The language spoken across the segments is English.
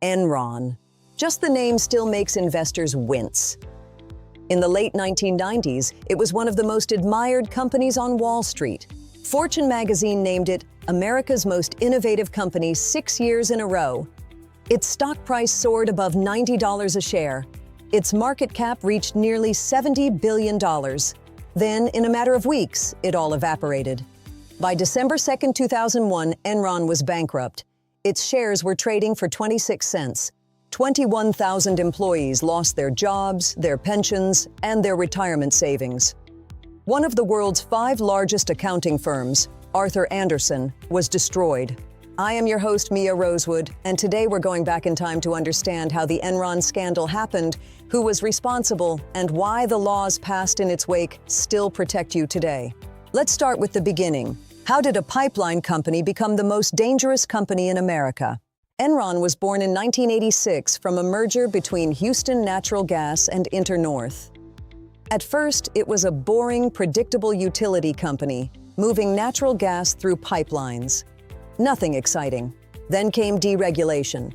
Enron. Just the name still makes investors wince. In the late 1990s, it was one of the most admired companies on Wall Street. Fortune magazine named it America's most innovative company 6 years in a row. Its stock price soared above $90 a share. Its market cap reached nearly $70 billion. Then, in a matter of weeks, it all evaporated. By December 2, 2001, Enron was bankrupt. Its shares were trading for 26 cents. 21,000 employees lost their jobs, their pensions, and their retirement savings. One of the world's 5 largest accounting firms, Arthur Andersen, was destroyed. I am your host, Mia Rosewood, and today we're going back in time to understand how the Enron scandal happened, who was responsible, and why the laws passed in its wake still protect you today. Let's start with the beginning. How did a pipeline company become the most dangerous company in America? Enron was born in 1986 from a merger between Houston Natural Gas and Internorth. At first, it was a boring, predictable utility company, moving natural gas through pipelines. Nothing exciting. Then came deregulation.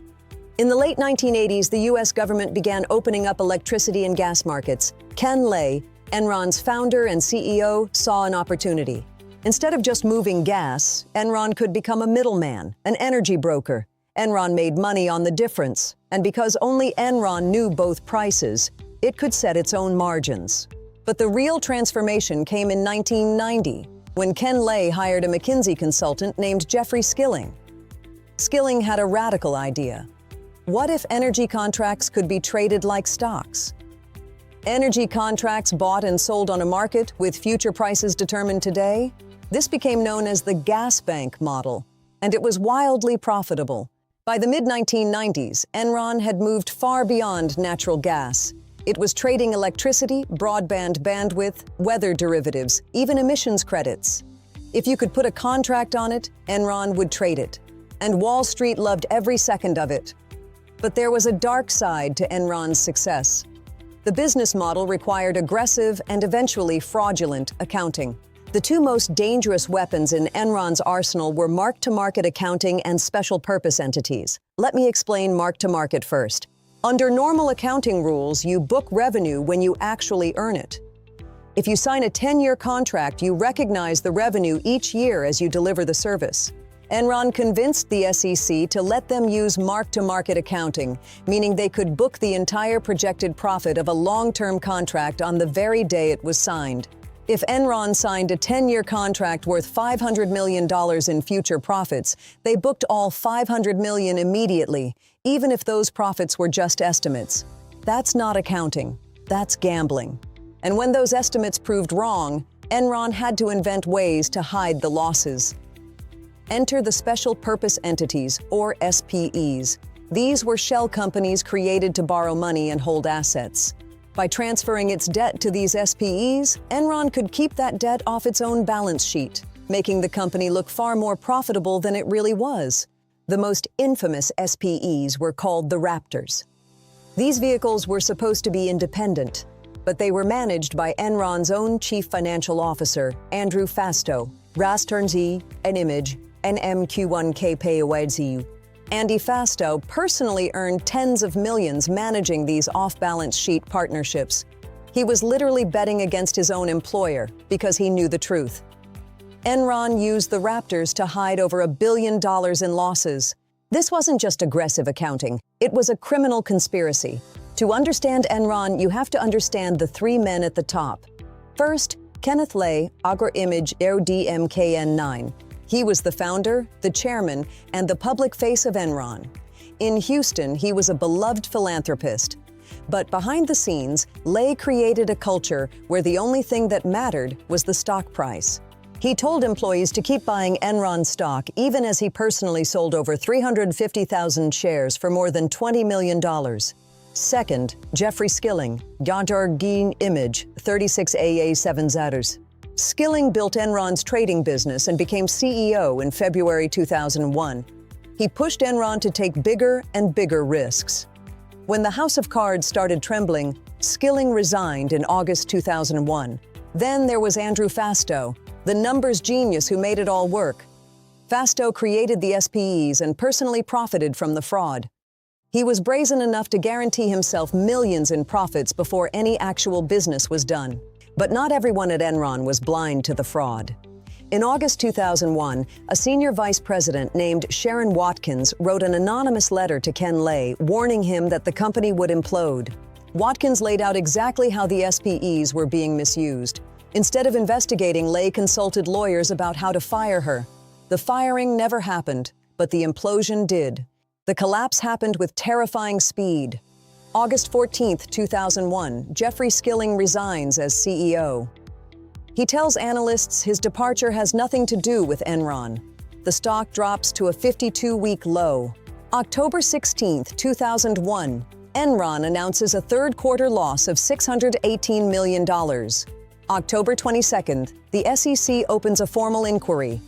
In the late 1980s, the U.S. government began opening up electricity and gas markets. Ken Lay, Enron's founder and CEO, saw an opportunity. Instead of just moving gas, Enron could become a middleman, an energy broker. Enron made money on the difference, and because only Enron knew both prices, it could set its own margins. But the real transformation came in 1990, when Ken Lay hired a McKinsey consultant named Jeffrey Skilling. Skilling had a radical idea. What if energy contracts could be traded like stocks? Energy contracts bought and sold on a market with future prices determined today? This became known as the gas bank model, and it was wildly profitable. By the mid-1990s, Enron had moved far beyond natural gas. It was trading electricity, broadband bandwidth, weather derivatives, even emissions credits. If you could put a contract on it, Enron would trade it. And Wall Street loved every second of it. But there was a dark side to Enron's success. The business model required aggressive and eventually fraudulent accounting. The 2 most dangerous weapons in Enron's arsenal were mark-to-market accounting and special-purpose entities. Let me explain mark-to-market first. Under normal accounting rules, you book revenue when you actually earn it. If you sign a 10-year contract, you recognize the revenue each year as you deliver the service. Enron convinced the SEC to let them use mark-to-market accounting, meaning they could book the entire projected profit of a long-term contract on the very day it was signed. If Enron signed a 10-year contract worth $500 million in future profits, they booked all $500 million immediately, even if those profits were just estimates. That's not accounting. That's gambling. And when those estimates proved wrong, Enron had to invent ways to hide the losses. Enter the Special Purpose Entities, or SPEs. These were shell companies created to borrow money and hold assets. By transferring its debt to these SPEs, Enron could keep that debt off its own balance sheet, making the company look far more profitable than it really was. The most infamous SPEs were called the Raptors. These vehicles were supposed to be independent, but they were managed by Enron's own chief financial officer, Andrew Fastow, Rasternzi, an image, NMQ1K. Andy Fastow personally earned tens of millions managing these off-balance sheet partnerships. He was literally betting against his own employer because he knew the truth. Enron used the Raptors to hide over $1 billion in losses. This wasn't just aggressive accounting, it was a criminal conspiracy. To understand Enron, you have to understand the 3 men at the top. First, Kenneth Lay, Agro-Image DMKN9. He was the founder, the chairman, and the public face of Enron. In Houston, he was a beloved philanthropist. But behind the scenes, Lay created a culture where the only thing that mattered was the stock price. He told employees to keep buying Enron stock even as he personally sold over 350,000 shares for more than $20 million. Second, Jeffrey Skilling, Gaudargin Image, 36AA7 Skilling built Enron's trading business and became CEO in February 2001. He pushed Enron to take bigger and bigger risks. When the house of cards started trembling, Skilling resigned in August 2001. Then there was Andrew Fastow, the numbers genius who made it all work. Fastow created the SPEs and personally profited from the fraud. He was brazen enough to guarantee himself millions in profits before any actual business was done. But not everyone at Enron was blind to the fraud. In August 2001, a senior vice president named Sharon Watkins wrote an anonymous letter to Ken Lay warning him that the company would implode. Watkins laid out exactly how the SPEs were being misused. Instead of investigating, Lay consulted lawyers about how to fire her. The firing never happened, but the implosion did. The collapse happened with terrifying speed. August 14, 2001, Jeffrey Skilling resigns as CEO. He tells analysts his departure has nothing to do with Enron. The stock drops to a 52-week low. October 16, 2001, Enron announces a third-quarter loss of $618 million. October 22, the SEC opens a formal inquiry.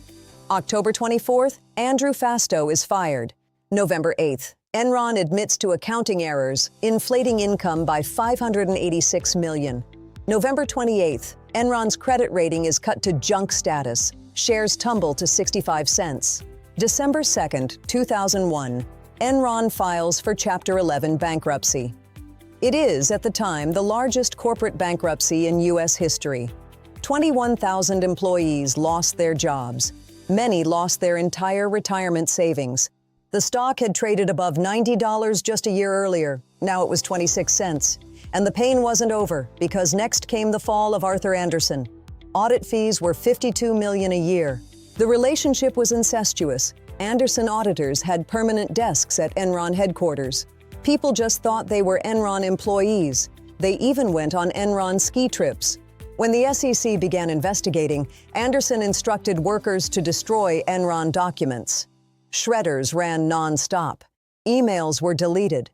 October 24, Andrew Fastow is fired. November 8, Enron admits to accounting errors, inflating income by $586 million. November 28, Enron's credit rating is cut to junk status. Shares tumble to 65 cents. December 2, 2001, Enron files for Chapter 11 bankruptcy. It is, at the time, the largest corporate bankruptcy in U.S. history. 21,000 employees lost their jobs. Many lost their entire retirement savings. The stock had traded above $90 just a year earlier. Now it was 26 cents. And the pain wasn't over, because next came the fall of Arthur Andersen. Audit fees were $52 million a year. The relationship was incestuous. Andersen auditors had permanent desks at Enron headquarters. People just thought they were Enron employees. They even went on Enron ski trips. When the SEC began investigating, Andersen instructed workers to destroy Enron documents. Shredders ran non-stop. Emails were deleted.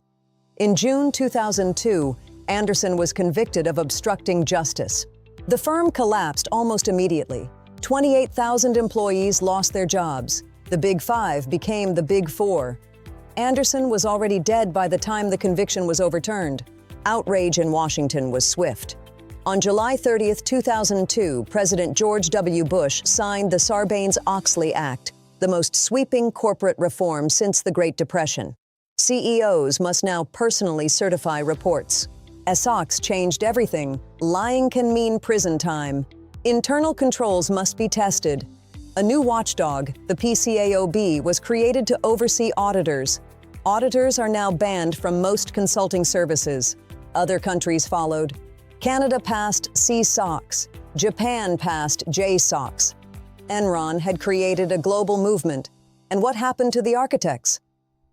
In June 2002, Andersen was convicted of obstructing justice. The firm collapsed almost immediately. 28,000 employees lost their jobs. The Big Five became the Big Four. Andersen was already dead by the time the conviction was overturned. Outrage in Washington was swift. On July 30, 2002, President George W. Bush signed the Sarbanes-Oxley Act, the most sweeping corporate reform since the Great Depression. CEOs must now personally certify reports. SOX changed everything. Lying can mean prison time. Internal controls must be tested. A new watchdog, the PCAOB, was created to oversee auditors. Auditors are now banned from most consulting services. Other countries followed. Canada passed C-SOX. Japan passed J-SOX. Enron had created a global movement. And what happened to the architects?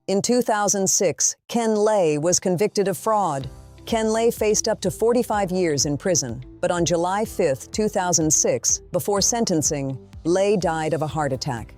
In 2006, Ken Lay was convicted of fraud. Ken Lay faced up to 45 years in prison. But on July 5, 2006, before sentencing, Lay died of a heart attack.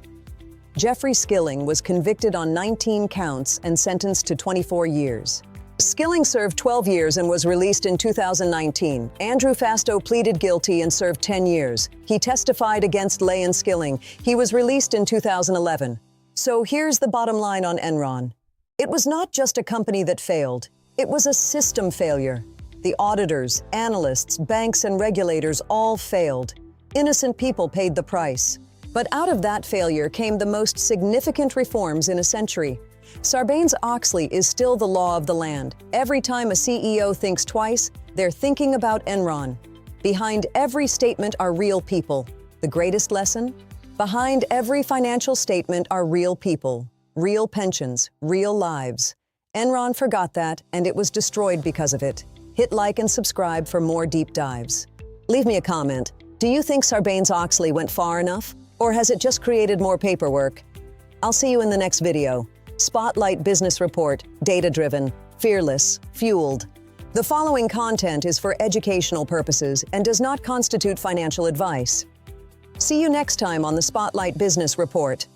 Jeffrey Skilling was convicted on 19 counts and sentenced to 24 years. Skilling served 12 years and was released in 2019. Andrew Fastow pleaded guilty and served 10 years. He testified against Lay and Skilling. He was released in 2011. So here's the bottom line on Enron. It was not just a company that failed. It was a system failure. The auditors, analysts, banks, and regulators all failed. Innocent people paid the price. But out of that failure came the most significant reforms in a century. Sarbanes-Oxley is still the law of the land. Every time a CEO thinks twice, they're thinking about Enron. Behind every statement are real people. The greatest lesson? Behind every financial statement are real people, real pensions, real lives. Enron forgot that, and it was destroyed because of it. Hit like and subscribe for more deep dives. Leave me a comment. Do you think Sarbanes-Oxley went far enough? Or has it just created more paperwork? I'll see you in the next video. Spotlight Business Report, data-driven, fearless, fueled. The following content is for educational purposes and does not constitute financial advice. See you next time on the Spotlight Business Report.